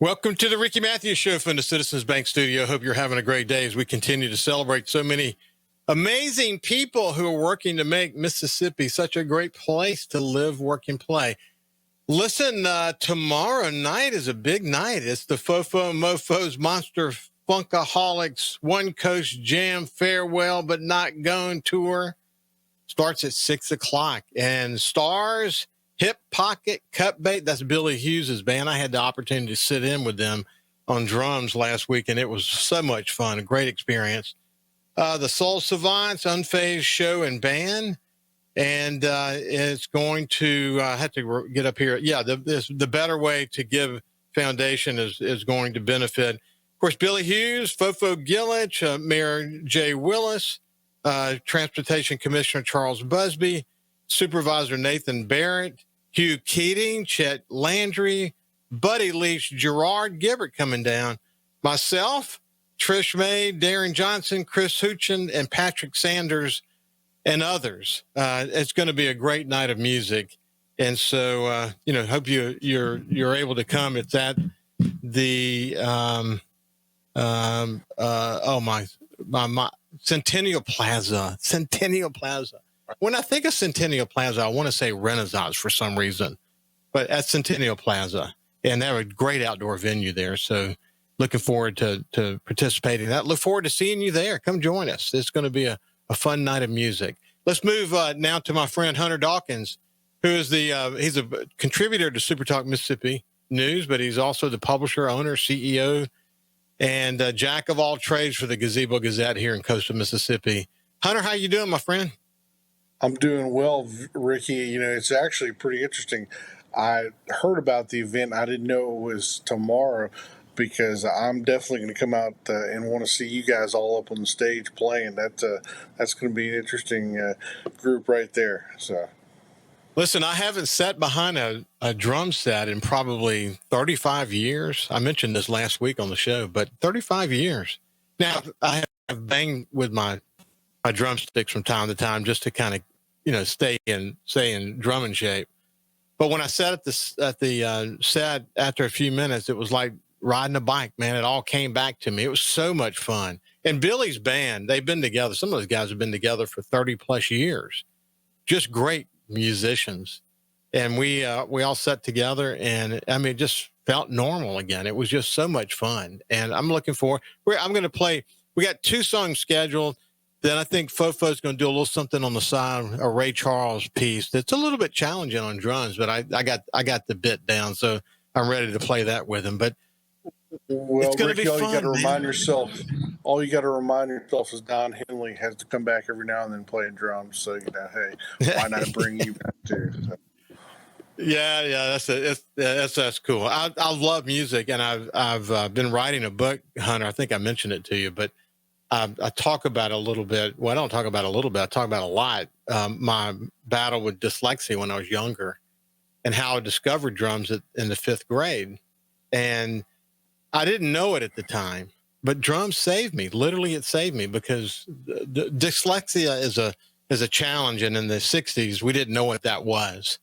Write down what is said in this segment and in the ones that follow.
Welcome to the Ricky Matthews Show from the Citizens Bank Studio. Hope you're having a great day as we continue to celebrate so many amazing people who are working to make Mississippi such a great place to live, work, and play. Listen, tomorrow night is a big night. It's the Fofo Mofos Monster Funkaholics One Coast Jam Farewell But Not Gone Tour. Starts at 6 o'clock. And stars... Hip Pocket Cutbait, that's Billy Hughes' band. I had the opportunity to sit in with them on drums last week, and it was so much fun, a great experience. The Soul Savants, Unfazed Show and Band, and it's going to have to get up here. Yeah, the Better Way to Give Foundation is going to benefit. Of course, Billy Hughes, Fofo Gillich, Mayor Jay Willis, Transportation Commissioner Charles Busby, Supervisor Nathan Barrett, Hugh Keating, Chet Landry, Buddy Leach, Gerard Gibbert coming down, myself, Trish May, Darren Johnson, Chris Huchin, and Patrick Sanders, and others. It's going to be a great night of music, and so hope you're able to come. It's at the my Centennial Plaza. When I think of Centennial Plaza, I want to say Renaissance for some reason, but at Centennial Plaza, and they have a great outdoor venue there. So looking forward to participating in that. Look forward to seeing you there. Come join us. It's going to be a fun night of music. Let's move now to my friend Hunter Dawkins, who is he's a contributor to SuperTalk Mississippi News, but he's also the publisher, owner, CEO, and jack of all trades for the Gazebo Gazette here in coastal Mississippi. Hunter, how you doing, my friend? I'm doing well, Ricky. It's actually pretty interesting. I heard about the event. I didn't know it was tomorrow because I'm definitely going to come out and want to see you guys all up on the stage playing. That's going to be an interesting group right there. So, listen, I haven't sat behind a drum set in probably 35 years. I mentioned this last week on the show, but 35 years. Now, I have banged with my drumsticks from time to time just to kind of stay in drumming shape. But when I sat at the set after a few minutes, it was like riding a bike, man. It all came back to me. It was so much fun. And Billy's band, they've been together. Some of those guys have been together for 30 plus years. Just great musicians. And we all sat together, and I mean, it just felt normal again. It was just so much fun. And I'm looking forward. I'm going to play. We got 2 songs scheduled. Then I think Fofo's going to do a little something on the side, a Ray Charles piece that's a little bit challenging on drums, but I got the bit down, so I'm ready to play that with him. But it's going to be fun. All you got to remind yourself is Don Henley has to come back every now and then playing drums. So hey, why not bring you back too? So. Yeah, that's cool. I love music, and I've been writing a book, Hunter. I think I mentioned it to you, but. I talk about a little bit. Well, I don't talk about a little bit. I talk about a lot. My battle with dyslexia when I was younger, and how I discovered drums in the 5th grade. And I didn't know it at the time, but drums saved me. Literally, it saved me because dyslexia is a challenge. And in the 60s, we didn't know what that was.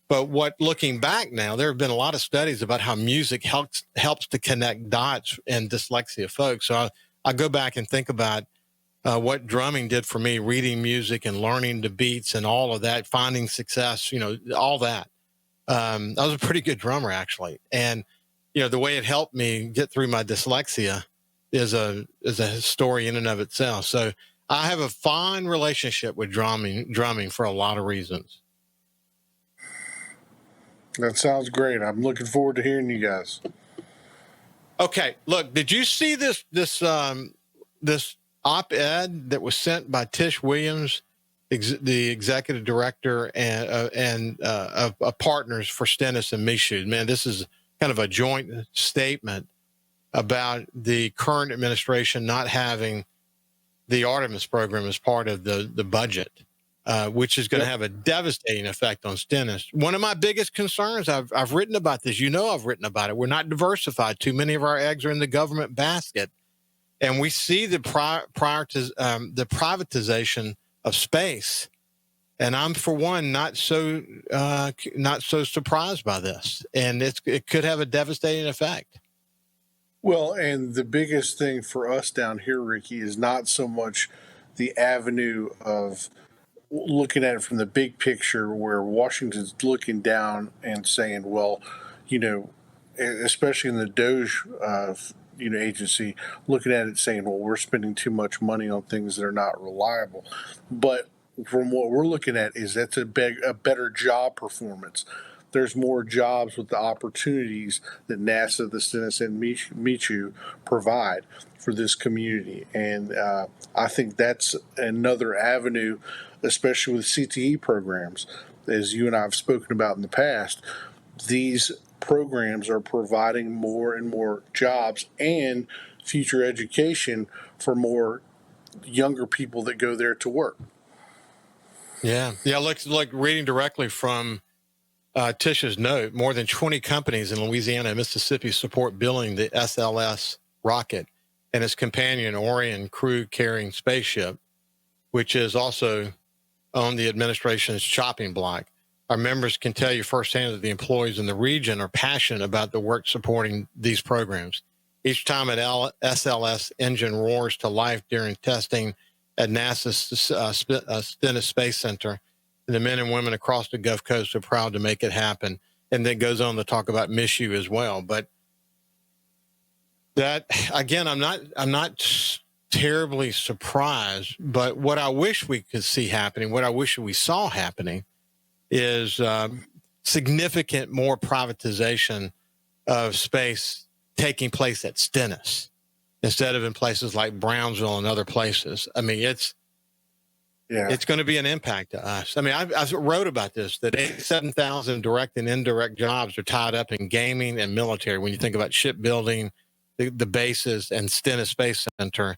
But looking back now, there have been a lot of studies about how music helps to connect dots in dyslexia folks. So I go back and think about what drumming did for me, reading music and learning the beats and all of that, finding success, all that. I was a pretty good drummer, actually. And, the way it helped me get through my dyslexia is a story in and of itself. So I have a fond relationship with drumming for a lot of reasons. That sounds great. I'm looking forward to hearing you guys. Okay, look, did you see this op-ed that was sent by Tish Williams, the executive director and partners for Stennis and Michoud? Man, this is kind of a joint statement about the current administration not having the Artemis program as part of the budget, which is going to have a devastating effect on Stennis. One of my biggest concerns, I've written about this. I've written about it. We're not diversified. Too many of our eggs are in the government basket. And we see the privatization of space. And I'm, for one, not so surprised by this. And it could have a devastating effect. Well, and the biggest thing for us down here, Ricky, is not so much the avenue of looking at it from the big picture where Washington's looking down and saying, well, you know, especially in the Doge, agency, looking at it saying, well, we're spending too much money on things that are not reliable. But from what we're looking at is that's a better job performance. There's more jobs with the opportunities that NASA, the Stennis, and Michu provide for this community. And I think that's another avenue, especially with CTE programs, as you and I have spoken about in the past. These programs are providing more and more jobs and future education for more younger people that go there to work. Yeah. Yeah. Like reading directly from Tish's note, more than 20 companies in Louisiana and Mississippi support building the SLS rocket and its companion Orion crew-carrying spaceship, which is also on the administration's chopping block. Our members can tell you firsthand that the employees in the region are passionate about the work supporting these programs. Each time an SLS engine roars to life during testing at NASA's Stennis Space Center, the men and women across the Gulf Coast are proud to make it happen. And then goes on to talk about MISU as well. But that, again, I'm not terribly surprised, but what I wish we could see happening, what I wish we saw happening is significant more privatization of space taking place at Stennis instead of in places like Brownsville and other places. I mean, it's going to be an impact to us. I mean, I wrote about this, that 87,000 direct and indirect jobs are tied up in gaming and military. When you think about shipbuilding, the bases, and Stennis Space Center,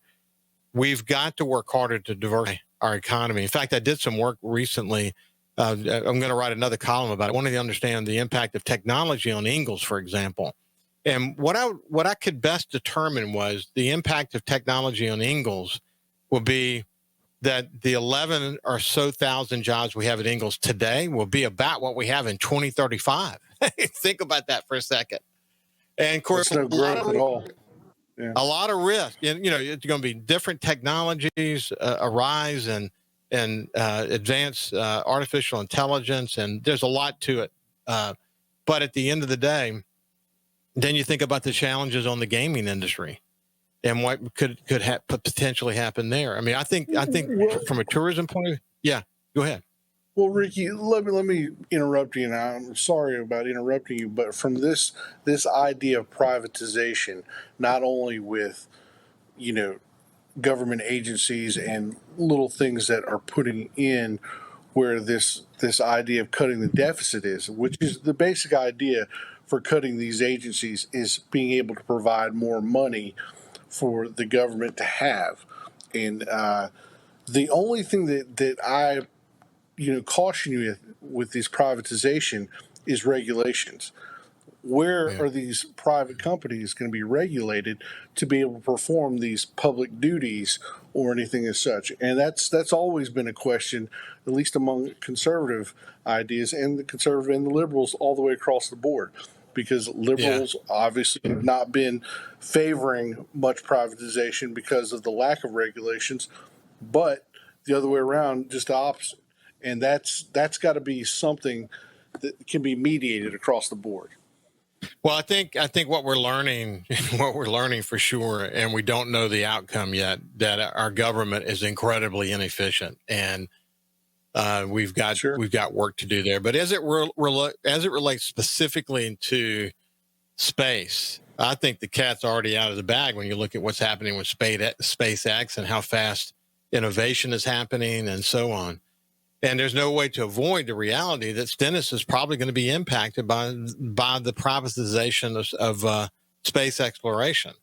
we've got to work harder to diversify our economy. In fact, I did some work recently. I'm going to write another column about it. I wanted to understand the impact of technology on Ingalls, for example. And what I could best determine was the impact of technology on Ingalls will be that the 11 or so thousand jobs we have at Ingalls today will be about what we have in 2035. Think about that for a second. And of course, no growth at all. Yeah. A lot of risk. And, it's going to be different technologies arise and advance artificial intelligence, and there's a lot to it. But at the end of the day, then you think about the challenges on the gaming industry and what could potentially happen there. I mean, I think from a tourism point of view, yeah, go ahead. Well, Ricky, let me interrupt you, and I'm sorry about interrupting you, but from this idea of privatization, not only with government agencies and little things that are putting in where this idea of cutting the deficit is, which is the basic idea for cutting these agencies, is being able to provide more money for the government to have. And the only thing that I caution you with this privatization is regulations. Where are these private companies going to be regulated to be able to perform these public duties or anything as such? And that's always been a question, at least among conservative ideas and the conservative and the liberals all the way across the board, because liberals obviously have not been favoring much privatization because of the lack of regulations, but the other way around, just the opposite. And that's got to be something that can be mediated across the board. Well, I think what we're learning for sure, and we don't know the outcome yet, that our government is incredibly inefficient, and we've got work to do there. But as it relates specifically to space, I think the cat's already out of the bag when you look at what's happening with SpaceX and how fast innovation is happening and so on. And there's no way to avoid the reality that Stennis is probably going to be impacted by the privatization of space exploration.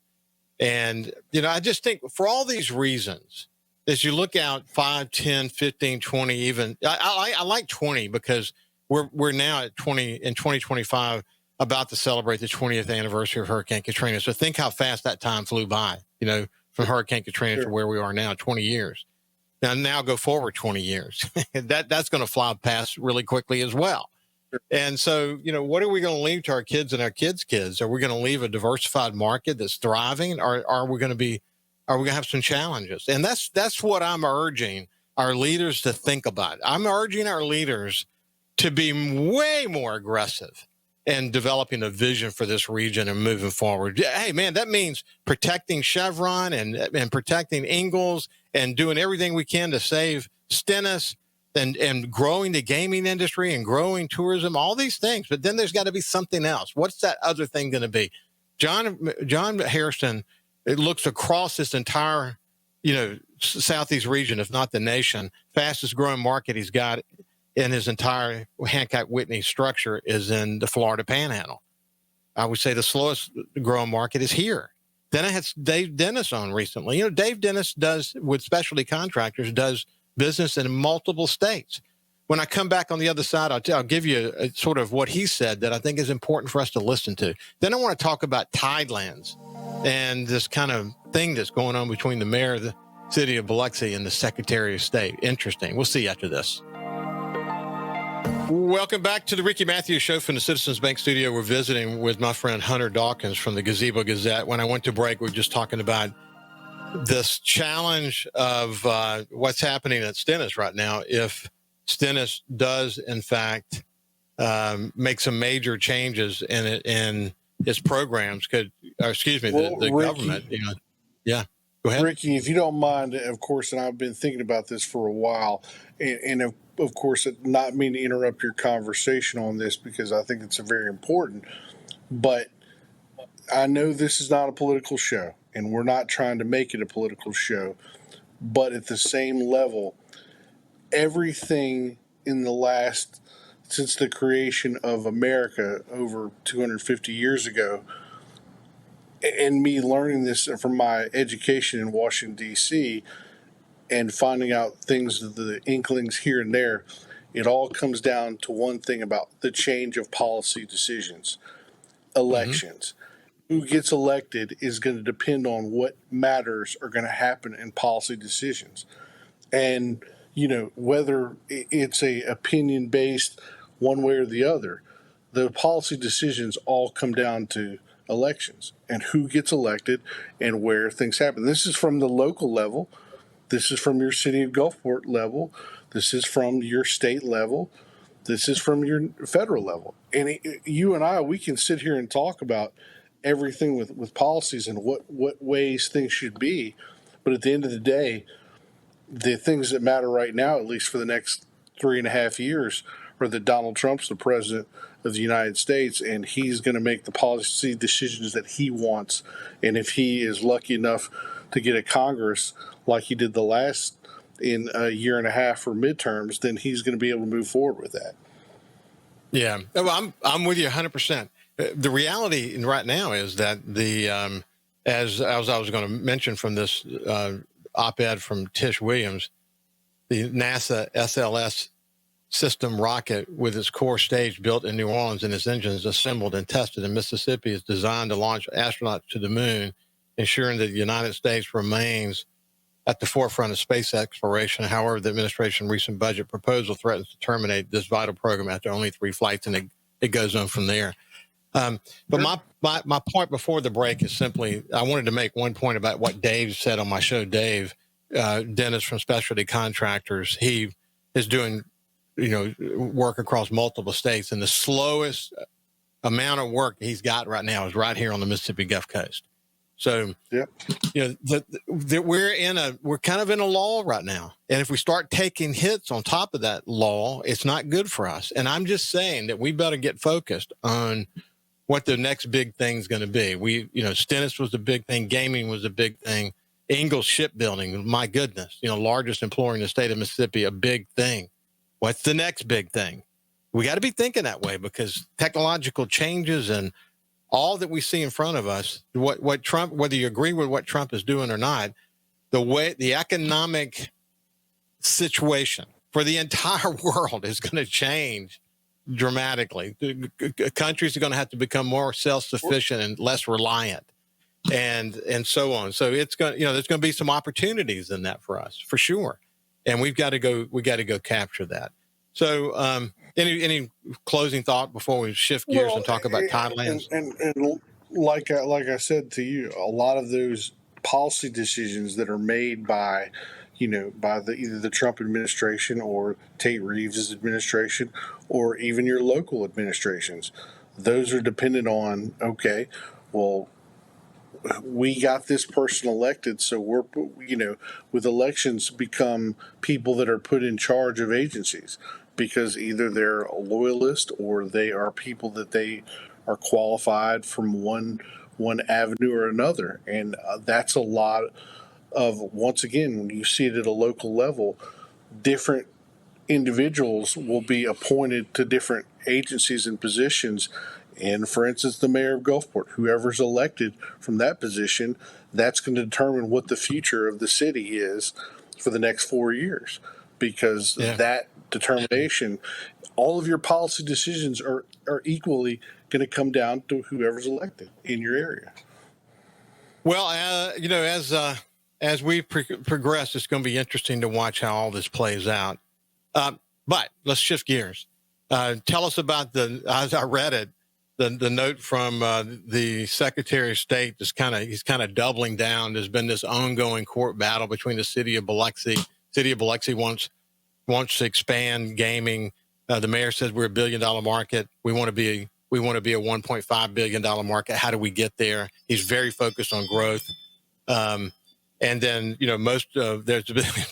And, I just think for all these reasons, as you look out 5, 10, 15, 20, even, I like 20 because we're now at 20 in 2025 about to celebrate the 20th anniversary of Hurricane Katrina. So think how fast that time flew by, from Hurricane Katrina to where we are now, 20 years. Now go forward 20 years. That's going to fly past really quickly as well. And so, what are we going to leave to our kids and our kids' kids? Are we going to leave a diversified market that's thriving, or are we going to have some challenges? And that's what I'm urging our leaders to think about. I'm urging our leaders to be way more aggressive in developing a vision for this region and moving forward. Hey, man, that means protecting Chevron and protecting Ingalls and doing everything we can to save Stennis and growing the gaming industry and growing tourism, all these things. But then there's got to be something else. What's that other thing going to be? John Harrison, it looks across this entire, Southeast region, if not the nation. Fastest growing market he's got in his entire Hancock Whitney structure is in the Florida Panhandle. I would say the slowest growing market is here. Then I had Dave Dennis on recently. Dave Dennis does, with specialty contractors, does business in multiple states. When I come back on the other side, I'll give you a sort of what he said that I think is important for us to listen to. Then I want to talk about Tidelands and this kind of thing that's going on between the mayor of the city of Biloxi and the Secretary of State. Interesting. We'll see you after this. Welcome back to the Ricky Matthews Show from the Citizens Bank Studio. We're visiting with my friend Hunter Dawkins from the Gazebo Gazette. When I went to break, we were just talking about this challenge of what's happening at Stennis right now. If Stennis does, in fact, make some major changes in its programs, the Ricky, government, yeah. Go ahead. Ricky, if you don't mind, of course, and I've been thinking about this for a while, and of course, not mean to interrupt your conversation on this because I think it's very important, but I know this is not a political show, and we're not trying to make it a political show, but at the same level, everything since the creation of America over 250 years ago, and me learning this from my education in Washington, D.C., and finding out things, the inklings here and there, it all comes down to one thing about the change of policy decisions, elections. Who gets elected is going to depend on what matters are going to happen in policy decisions. And, whether it's a opinion based one way or the other, the policy decisions all come down to elections and who gets elected and where things happen. This is from the local level. This is from your city of Gulfport level. This is from your state level. This is from your federal level. And you and I, we can sit here and talk about everything with policies and what ways things should be. But at the end of the day, the things that matter right now, at least for the next 3.5 years, are that Donald Trump's the president of the United States, and he's going to make the policy decisions that he wants. And if he is lucky enough to get a Congress like he did the last in a year and a half for midterms, then he's going to be able to move forward with that. Yeah, well, I'm with you 100%. The reality right now is that as I was going to mention from this op-ed from Tish Williams, the NASA SLS system rocket with its core stage built in New Orleans and its engines assembled and tested in Mississippi is designed to launch astronauts to the moon, ensuring that the United States remains at the forefront of space exploration. However, the administration's recent budget proposal threatens to terminate this vital program after only 3 flights, and it goes on from there. But my point before the break is simply, I wanted to make one point about what Dave said on my show. Dave Dennis from Specialty Contractors, he is doing work across multiple states, and the slowest amount of work he's got right now is right here on the Mississippi Gulf Coast. So, yeah, we're kind of in a lull right now. And if we start taking hits on top of that lull, it's not good for us. And I'm just saying that we better get focused on what the next big thing is going to be. Stennis was a big thing. Gaming was a big thing. Ingalls Shipbuilding, my goodness, largest employer in the state of Mississippi, a big thing. What's the next big thing? We got to be thinking that way, because technological changes and all that we see in front of us, what Trump, whether you agree with what Trump is doing or not, the economic situation for the entire world is going to change dramatically. Countries are going to have to become more self-sufficient and less reliant, and so on. So it's going, there's going to be some opportunities in that for us, for sure. And we got to go capture that. So Any closing thought before we shift gears and talk about Tidelands? And like I said to you, a lot of those policy decisions that are made by, by either the Trump administration or Tate Reeves' administration, or even your local administrations, those are dependent on, okay, well, we got this person elected, so we're, with elections become people that are put in charge of agencies because either they're a loyalist or they are people that they are qualified from one avenue or another, and that's a lot of, once again, when you see it at a local level, different individuals will be appointed to different agencies and positions. And for instance, the mayor of Gulfport, whoever's elected from that position, that's going to determine what the future of the city is for the next 4 years. Because that determination, all of your policy decisions are equally going to come down to whoever's elected in your area. Well, as we progress, it's going to be interesting to watch how all this plays out. But let's shift gears. Tell us about as I read it, the note from the Secretary of State. He's kind of doubling down. There's been this ongoing court battle between the city of Biloxi. City of Biloxi wants to expand gaming. The mayor says we're $1 billion market. We want to be a $1.5 billion market. How do we get there? He's very focused on growth. And then, there's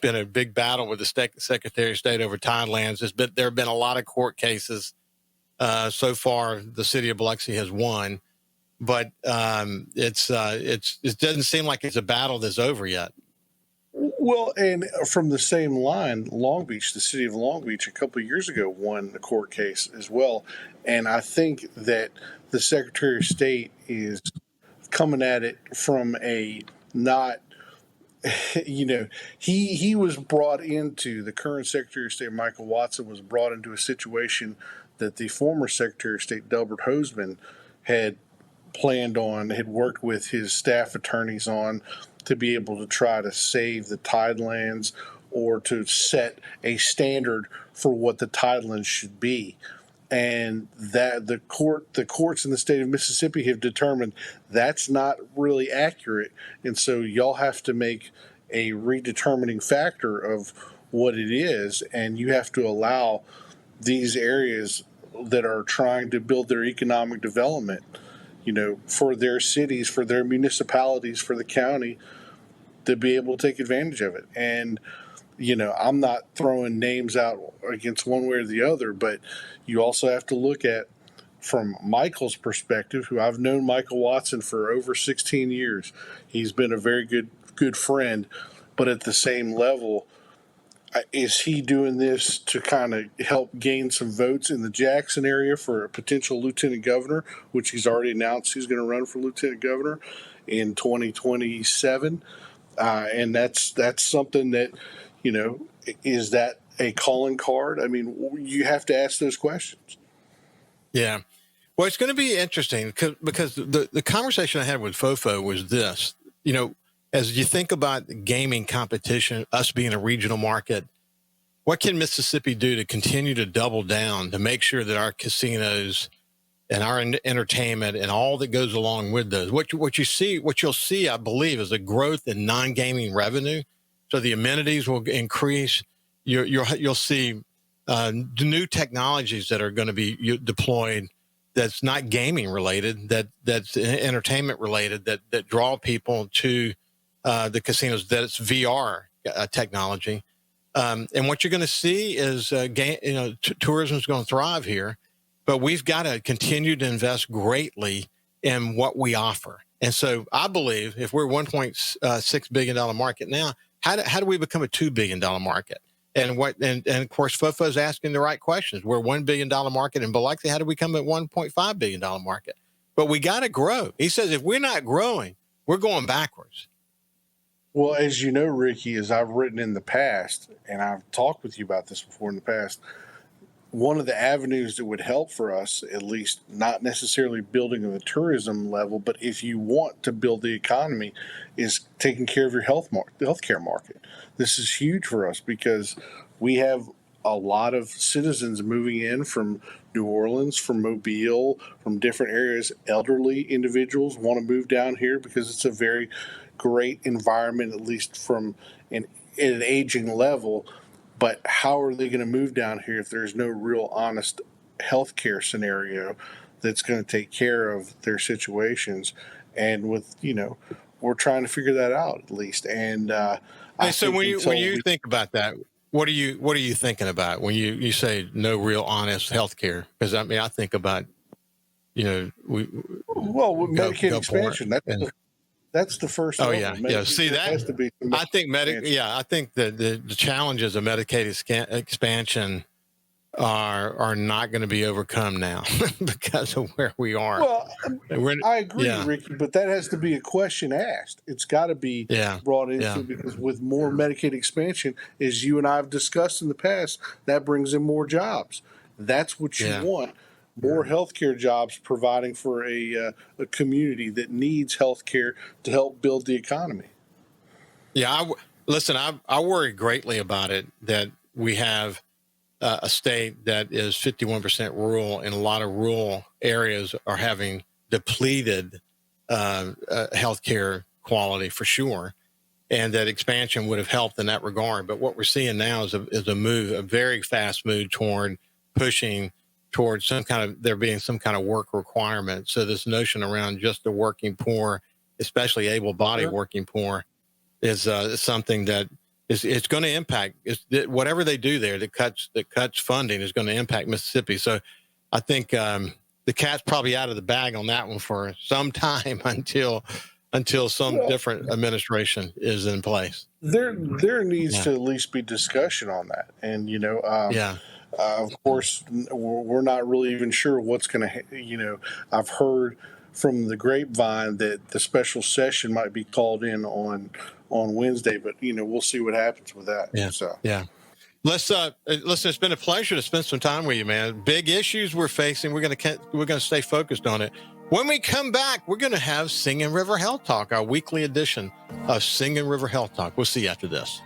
been a big battle with the Secretary of State over Tidelands. There have been a lot of court cases. So far, the city of Biloxi has won, but it doesn't seem like it's a battle that's over yet. Well, and from the same line, Long Beach, the city of Long Beach, a couple of years ago won a court case as well. And I think that the Secretary of State is coming at it from a not, he was brought into, the current Secretary of State, Michael Watson, was brought into a situation that the former Secretary of State, Delbert Hosemann, had worked with his staff attorneys on to be able to try to save the Tidelands or to set a standard for what the Tidelands should be. And that the courts in the state of Mississippi have determined that's not really accurate. And so y'all have to make a redetermining factor of what it is. And you have to allow these areas that are trying to build their economic development, for their cities, for their municipalities, for the county, to be able to take advantage of it. And, I'm not throwing names out against one way or the other, but you also have to look at, from Michael's perspective, who I've known Michael Watson for over 16 years. He's been a very good friend, but at the same level, is he doing this to kind of help gain some votes in the Jackson area for a potential lieutenant governor, which he's already announced he's going to run for lieutenant governor in 2027? And that's something that, is that a calling card? I mean, you have to ask those questions. Yeah. Well, it's going to be interesting because the conversation I had with Fofo was this, as you think about gaming competition, us being a regional market, what can Mississippi do to continue to double down to make sure that our casinos and our entertainment and all that goes along with those, what you'll see, I believe, is a growth in non-gaming revenue. So the amenities will increase. You'll see new technologies that are going to be deployed that's not gaming related, that's entertainment related, that draw people to the casinos, that it's VR technology. And what you're going to see is, tourism is going to thrive here, but we've got to continue to invest greatly in what we offer. And so I believe if we're $1.6 billion market now, how do we become a $2 billion market? And of course, Fofo's asking the right questions. We're a $1 billion market in Biloxi. How do we become a $1.5 billion market? But we got to grow. He says, if we're not growing, we're going backwards. Well, as you know, Ricky, as I've written in the past, and I've talked with you about this before in the past, one of the avenues that would help for us, at least not necessarily building on the tourism level, but if you want to build the economy, is taking care of your healthcare market. This is huge for us because we have a lot of citizens moving in from New Orleans, from Mobile, from different areas. Elderly individuals want to move down here because it's a very great environment, at least from an aging level. But how are they going to move down here if there's no real honest healthcare scenario that's going to take care of their situations? And with, we're trying to figure that out at least. And Hey, so when you think about that, what are you thinking about when you say no real honest health care? Because I think about, we with Medicaid go expansion, that's the first Oh level. yeah, Medicaid, See there that? has to be some I think expansion. I think that the challenges of Medicaid expansion are not going to be overcome now because of where we are. Well, I agree, Yeah, Ricky, but that has to be a question asked. It's got to be yeah, brought into yeah, because with more Medicaid expansion, as you and I have discussed in the past, that brings in more jobs. That's what you yeah. want. More healthcare jobs providing for a community that needs healthcare to help build the economy. Yeah, listen. I worry greatly about it that we have a state that is 51% rural, and a lot of rural areas are having depleted healthcare quality for sure, and that expansion would have helped in that regard. But what we're seeing now is a very fast move toward pushing towards there being some kind of work requirement. So this notion around just the working poor, especially able-bodied working poor, is something that it's going to impact. Whatever they do there that cuts funding is going to impact Mississippi. So I think the cat's probably out of the bag on that one for some time until some different administration is in place. There needs to at least be discussion on that, and of course, we're not really even sure what's going to. I've heard from the grapevine that the special session might be called in on Wednesday, but we'll see what happens with that. Yeah. So Yeah. Listen. It's been a pleasure to spend some time with you, man. Big issues we're facing. We're gonna stay focused on it. When we come back, we're gonna have Singing River Health Talk, our weekly edition of Singing River Health Talk. We'll see you after this.